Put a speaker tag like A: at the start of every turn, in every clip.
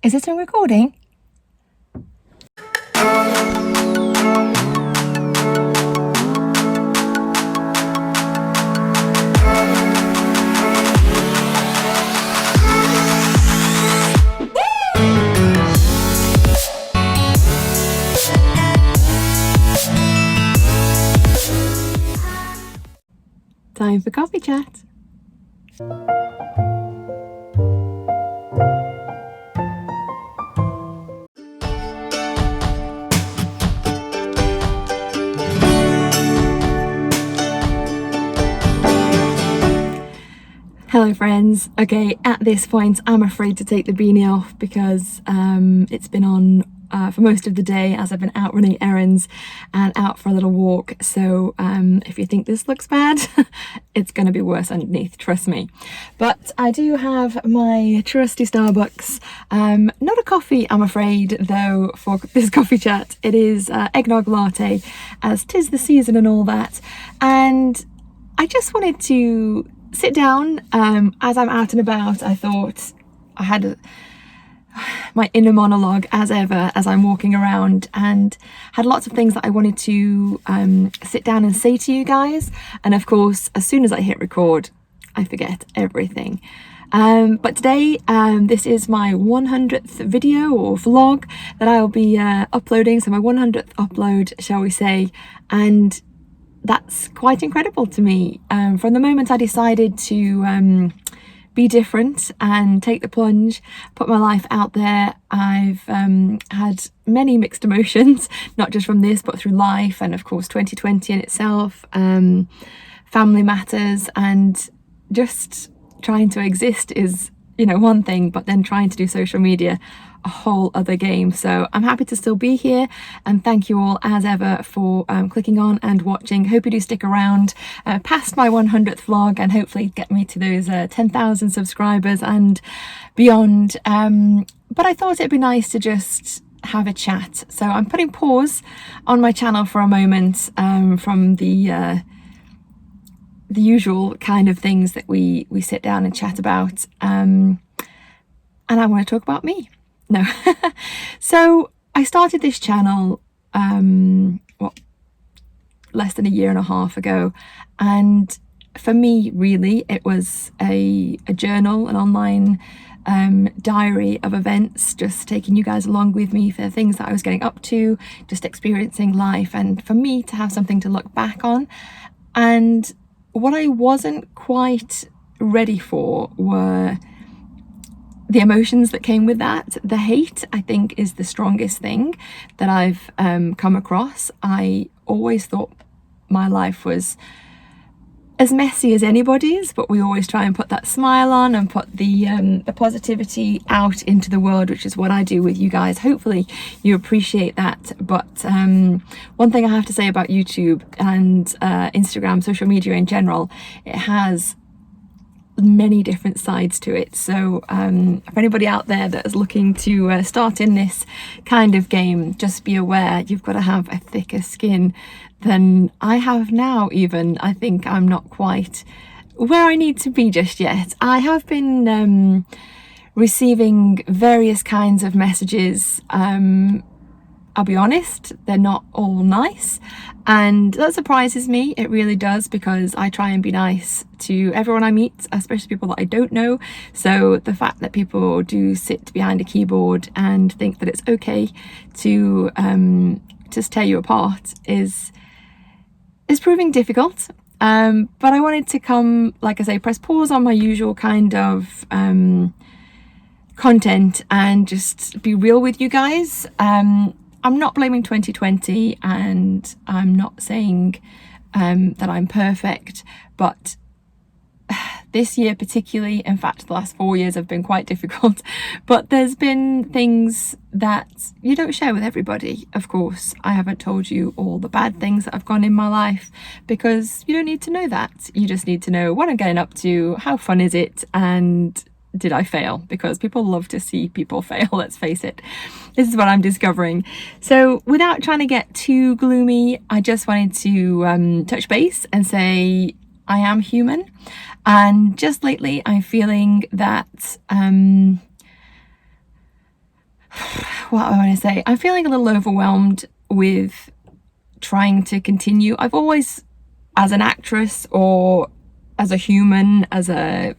A: Is this a recording? Time for coffee chat. Hello friends. Okay, at this point I'm afraid to take the beanie off because it's been on for most of the day as I've been out running errands and out for a little walk, so if you think this looks bad it's going to be worse underneath, trust me. But I do have my trusty Starbucks, not a coffee I'm afraid though for this coffee chat. It is eggnog latte, as 'tis the season and all that, and I just wanted to sit down as I'm out and about. I thought I had my inner monologue as ever as I'm walking around, and had lots of things that I wanted to sit down and say to you guys, and of course as soon as I hit record I forget everything. But today this is my 100th video or vlog that I'll be uploading, so my 100th upload, shall we say, and that's quite incredible to me. From the moment I decided to be different and take the plunge, put my life out there, I've had many mixed emotions, not just from this but through life, and of course 2020 in itself, family matters, and just trying to exist is, you know, one thing, but then trying to do social media, a whole other game. So I'm happy to still be here, and thank you all as ever for clicking on and watching. Hope you do stick around past my 100th vlog and hopefully get me to those 10,000 subscribers and beyond. But I thought it'd be nice to just have a chat, so I'm putting pause on my channel for a moment from the usual kind of things that we sit down and chat about, and I want to talk about me. No. So I started this channel less than a year and a half ago, and for me really it was a journal, an online diary of events, just taking you guys along with me for the things that I was getting up to, just experiencing life, and for me to have something to look back on. And what I wasn't quite ready for were the emotions that came with that. The hate, I think, is the strongest thing that I've come across. I always thought my life was as messy as anybody's, but we always try and put that smile on and put the positivity out into the world, which is what I do with you guys. Hopefully you appreciate that. But one thing I have to say about YouTube and Instagram, social media in general, it has many different sides to it. So for anybody out there that is looking to start in this kind of game, just be aware you've got to have a thicker skin than I have now. Even I think I'm not quite where I need to be just yet. I have been receiving various kinds of messages. I'll be honest, they're not all nice, and that surprises me. It really does, because I try and be nice to everyone I meet, especially people that I don't know. So the fact that people do sit behind a keyboard and think that it's okay to just tear you apart is proving difficult. But I wanted to come, like I say, press pause on my usual kind of content and just be real with you guys. I'm not blaming 2020, and I'm not saying that I'm perfect, but this year particularly, in fact the last 4 years have been quite difficult, but there's been things that you don't share with everybody. Of course, I haven't told you all the bad things that have gone in my life, because you don't need to know that. You just need to know what I'm getting up to, how fun is it, and did I fail? Because people love to see people fail, let's face it. This is what I'm discovering. So without trying to get too gloomy, I just wanted to touch base and say I am human. And just lately I'm feeling that what I want to say, I'm feeling a little overwhelmed with trying to continue. I've always, as an actress or as a human, as a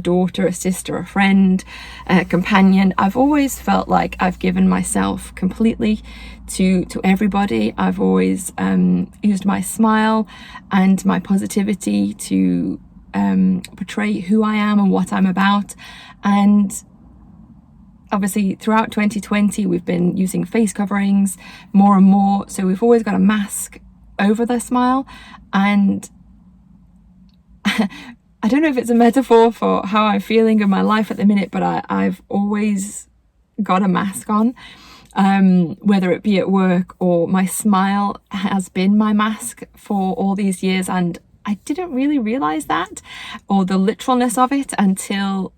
A: daughter, a sister, a friend, a companion, I've always felt like I've given myself completely to everybody. I've always used my smile and my positivity to portray who I am and what I'm about. And obviously throughout 2020 we've been using face coverings more and more, so we've always got a mask over the smile. And I don't know if it's a metaphor for how I'm feeling in my life at the minute, but I've always got a mask on, whether it be at work or my smile has been my mask for all these years. And I didn't really realize that, or the literalness of it, until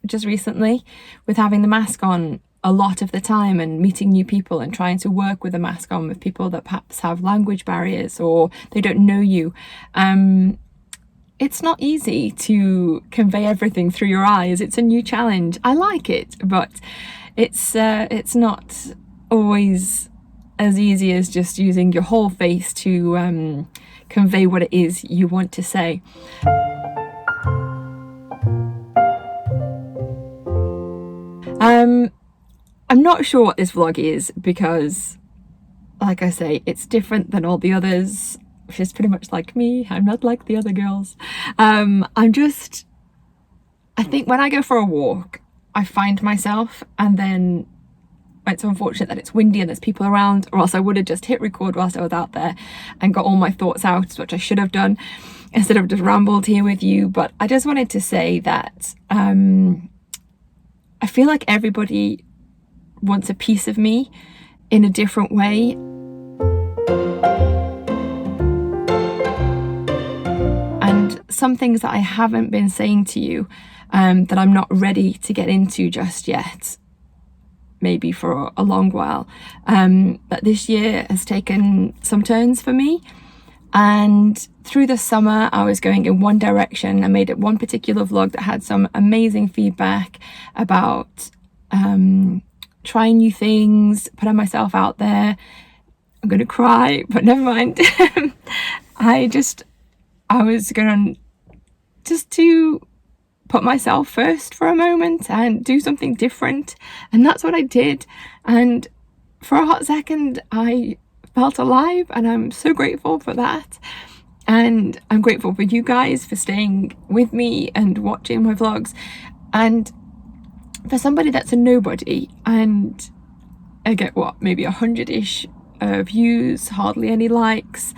A: just recently, with having the mask on a lot of the time and meeting new people and trying to work with a mask on with people that perhaps have language barriers or they don't know you. It's not easy to convey everything through your eyes. It's a new challenge. I like it, but it's not always as easy as just using your whole face to convey what it is you want to say. I'm not sure what this vlog is because, like I say, it's different than all the others. She's pretty much like me. I'm not like the other girls. I think when I go for a walk, I find myself, and then it's unfortunate that it's windy and there's people around, or else I would have just hit record whilst I was out there and got all my thoughts out, which I should have done, instead of just rambled here with you. But I just wanted to say that I feel like everybody wants a piece of me in a different way. And some things that I haven't been saying to you, that I'm not ready to get into just yet, maybe for a long while, that this year has taken some turns for me. And through the summer I was going in one direction. I made it one particular vlog that had some amazing feedback about trying new things, putting myself out there. I'm gonna cry, but never mind. I was going just to put myself first for a moment and do something different, and that's what I did. And for a hot second I felt alive, and I'm so grateful for that. And I'm grateful for you guys for staying with me and watching my vlogs. And for somebody that's a nobody, and I get what, maybe 100-ish views, hardly any likes.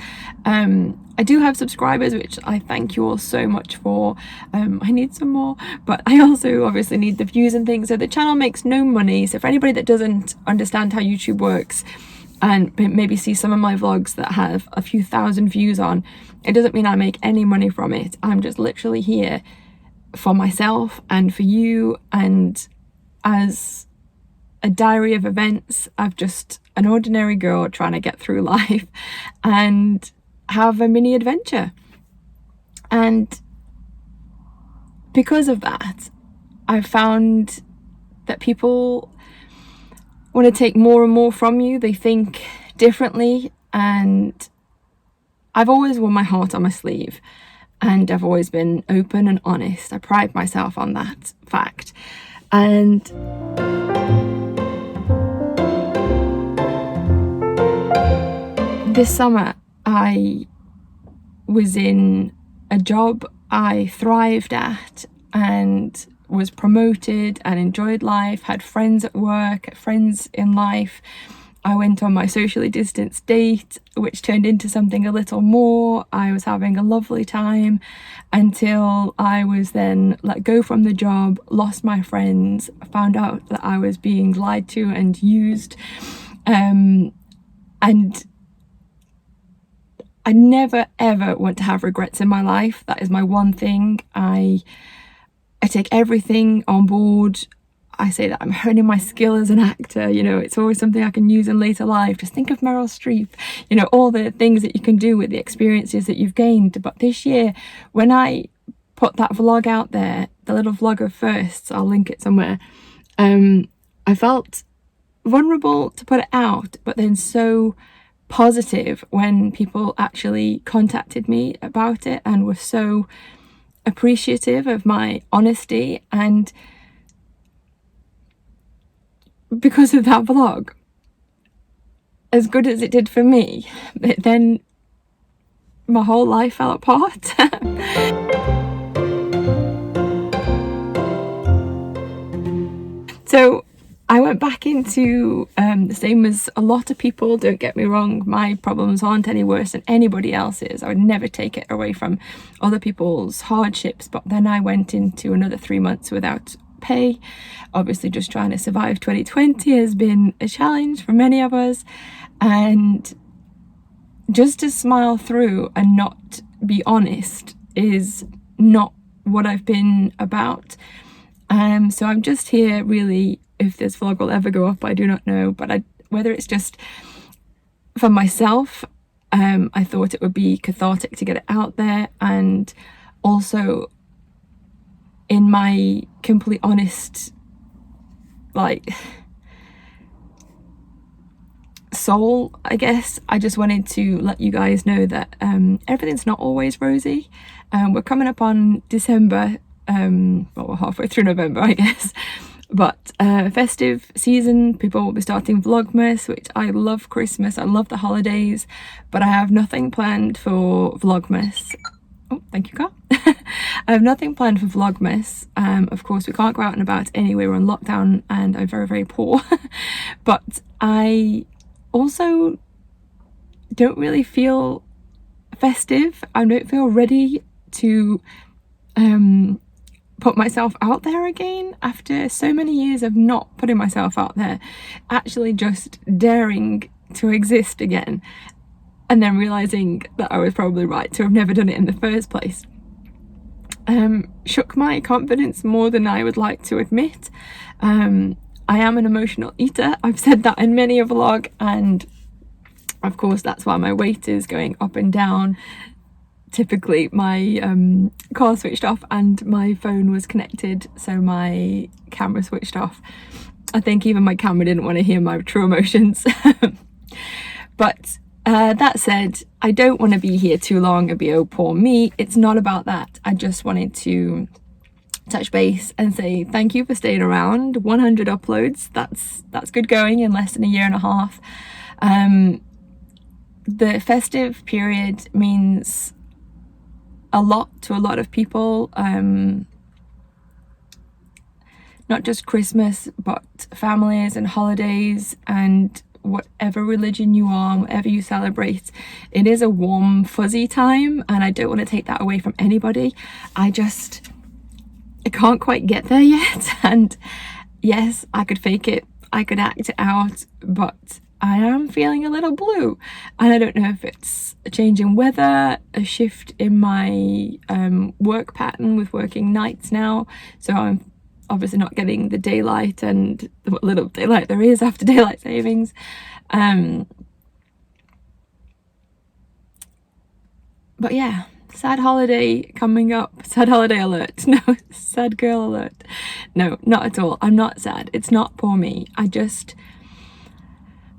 A: I do have subscribers, which I thank you all so much for. I need some more, but I also obviously need the views and things. So the channel makes no money. So for anybody that doesn't understand how YouTube works and maybe see some of my vlogs that have a few thousand views on, it doesn't mean I make any money from it. I'm just literally here for myself and for you, and as a diary of events. I'm just an ordinary girl trying to get through life and have a mini adventure. And because of that, I've found that people want to take more and more from you. They think differently, and I've always worn my heart on my sleeve, and I've always been open and honest. I pride myself on that fact. And this summer I was in a job I thrived at and was promoted and enjoyed life, had friends at work, friends in life. I went on my socially distanced date, which turned into something a little more. I was having a lovely time until I was then let go from the job, lost my friends, found out that I was being lied to and used. And I never ever want to have regrets in my life. That is my one thing. I take everything on board. I say that I'm honing my skill as an actor, you know, it's always something I can use in later life. Just think of Meryl Streep, you know, all the things that you can do with the experiences that you've gained. But this year, when I put that vlog out there, the little vlog of firsts, I'll link it somewhere, I felt vulnerable to put it out, but then so positive when people actually contacted me about it and were so appreciative of my honesty. And because of that vlog, as good as it did for me, then my whole life fell apart. So I went back into the same as a lot of people. Don't get me wrong, my problems aren't any worse than anybody else's. I would never take it away from other people's hardships, but then I went into another 3 months without pay. Obviously just trying to survive 2020 has been a challenge for many of us, and just to smile through and not be honest is not what I've been about. So I'm just here really, if this vlog will ever go up, I do not know, but whether it's just for myself, I thought it would be cathartic to get it out there, and also in my complete honest, like, soul, I guess, I just wanted to let you guys know that everything's not always rosy. We're coming up on December, well, we're halfway through November, I guess, but festive season, people will be starting Vlogmas, which I love. Christmas, I love the holidays, but I have nothing planned for Vlogmas. Oh, thank you, Carl. I have nothing planned for Vlogmas. Of course, we can't go out and about anyway, we're on lockdown and I'm very, very poor. But I also don't really feel festive. I don't feel ready to put myself out there again after so many years of not putting myself out there, actually just daring to exist again, and then realizing that I was probably right to have never done it in the first place. Shook my confidence more than I would like to admit. I am an emotional eater. I've said that in many a vlog, and of course that's why my weight is going up and down. Typically my car switched off and my phone was connected, so my camera switched off. I think even my camera didn't want to hear my true emotions. But that said, I don't want to be here too long and be, oh poor me. It's not about that. I just wanted to touch base and say thank you for staying around. 100 uploads, that's good going in less than a year and a half. The festive period means a lot to a lot of people, not just Christmas, but families and holidays and whatever religion you are, whatever you celebrate. It is a warm, fuzzy time, and I don't want to take that away from anybody. I can't quite get there yet. And yes, I could fake it, I could act it out, but I am feeling a little blue, and I don't know if it's a change in weather, a shift in my work pattern with working nights now, so I'm obviously not getting the daylight and the little daylight there is after daylight savings. But yeah, sad holiday coming up. Sad holiday alert. No, sad girl alert. No, not at all. I'm not sad. It's not poor me. I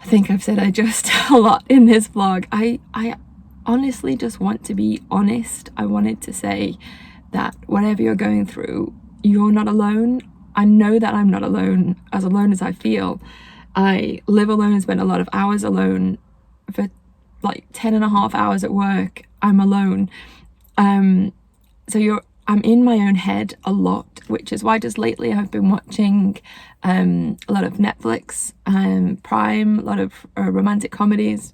A: think I've said I just a lot in this vlog. I honestly just want to be honest. I wanted to say that whatever you're going through, you're not alone. I know that I'm not alone as I feel. I live alone and spend a lot of hours alone. For like 10.5 hours at work, I'm alone. So I'm in my own head a lot, which is why just lately I've been watching a lot of Netflix, Prime, a lot of romantic comedies.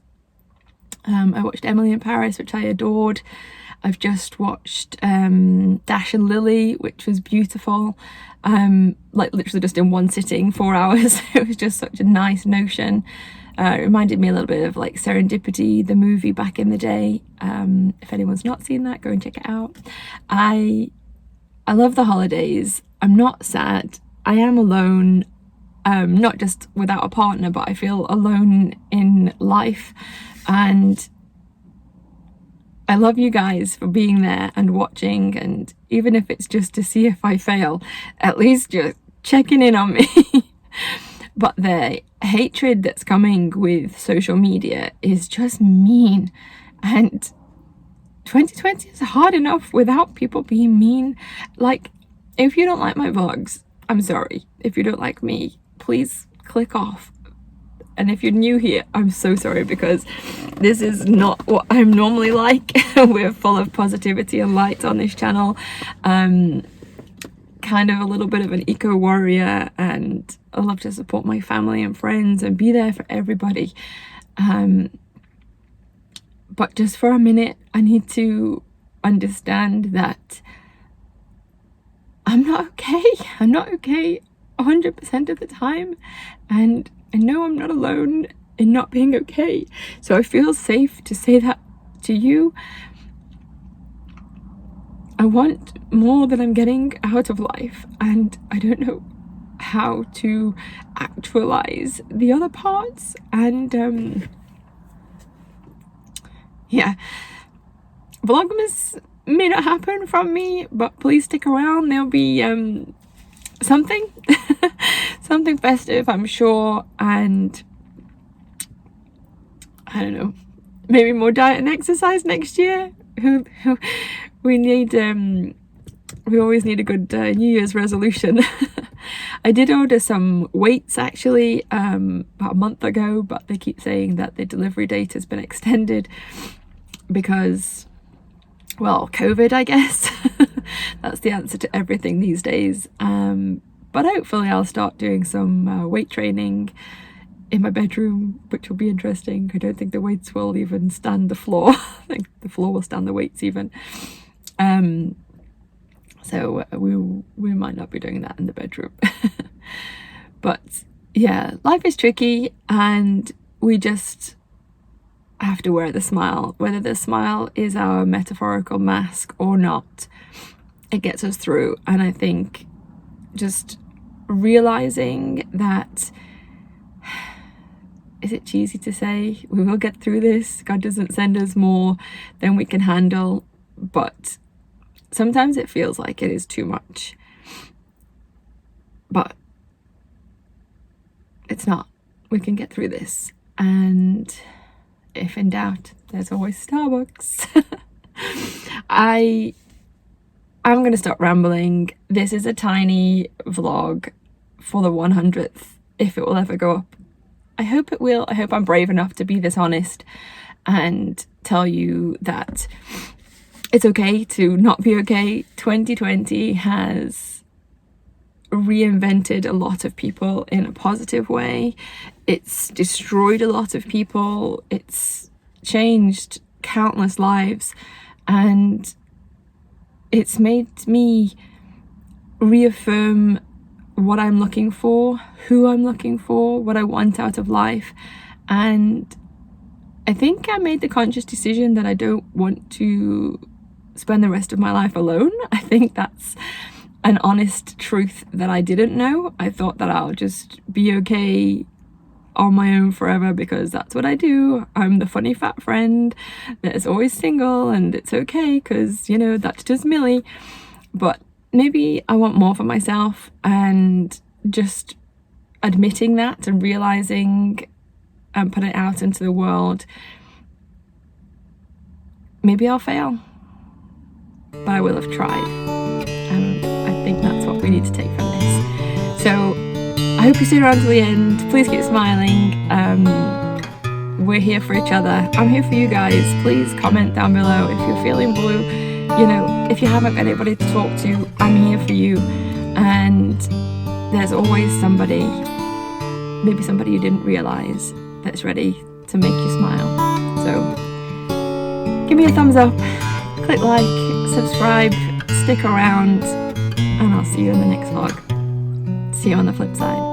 A: I watched Emily in Paris, which I adored. I've just watched Dash and Lily, which was beautiful. Like literally just in one sitting, 4 hours. It was just such a nice notion. It reminded me a little bit of like Serendipity, the movie back in the day. If anyone's not seen that, go and check it out. I love the holidays. I'm not sad. I am alone, not just without a partner, but I feel alone in life. And I love you guys for being there and watching, and even if it's just to see if I fail, at least just checking in on me. But the hatred that's coming with social media is just mean, and 2020 is hard enough without people being mean. Like, if you don't like my vlogs, I'm sorry. If you don't like me, please click off. And if you're new here, I'm so sorry, because this is not what I'm normally like. We're full of positivity and light on this channel. Kind of a little bit of an eco warrior, and I love to support my family and friends and be there for everybody. But just for a minute, I need to understand that I'm not okay. I'm not okay 100% of the time, and I know I'm not alone in not being okay. So I feel safe to say that to you. I want more than I'm getting out of life, and I don't know how to actualize the other parts. And yeah, Vlogmas may not happen from me, but please stick around. There'll be something something festive, I'm sure, and I don't know, maybe more diet and exercise next year. We need we always need a good New Year's resolution. I did order some weights actually about a month ago, but they keep saying that the delivery date has been extended because, well, COVID, I guess. That's the answer to everything these days. But hopefully I'll start doing some weight training in my bedroom, which will be interesting. I don't think the weights will even stand the floor. I think the floor will stand the weights even. So we might not be doing that in the bedroom. But yeah, life is tricky, and we just have to wear the smile. Whether the smile is our metaphorical mask or not, it gets us through. And I think just realizing that, is it cheesy to say, we will get through this? God doesn't send us more than we can handle, but sometimes it feels like it is too much. But it's not. We can get through this. And if in doubt, there's always Starbucks. I'm going to stop rambling. This is a tiny vlog for the 100th, if it will ever go up. I hope it will. I hope I'm brave enough to be this honest and tell you that it's okay to not be okay. 2020 has reinvented a lot of people in a positive way. It's destroyed a lot of people. It's changed countless lives, and it's made me reaffirm what I'm looking for, who I'm looking for, what I want out of life. And I think I made the conscious decision that I don't want to spend the rest of my life alone. I think that's an honest truth that I didn't know. I thought that I'll just be okay on my own forever because that's what I do. I'm the funny fat friend that is always single, and it's okay because, you know, that's just Millie. But maybe I want more for myself, and just admitting that and realizing and putting it out into the world, maybe I'll fail, but I will have tried. And I think that's what we need to take from this. So I hope you stay around to the end. Please keep smiling. We're here for each other. I'm here for you guys. Please comment down below if you're feeling blue. You know, if you haven't got anybody to talk to, I'm here for you. And there's always somebody, maybe somebody you didn't realize, that's ready to make you smile. So give me a thumbs up, click like, subscribe, stick around, and I'll see you in the next vlog. See you on the flip side.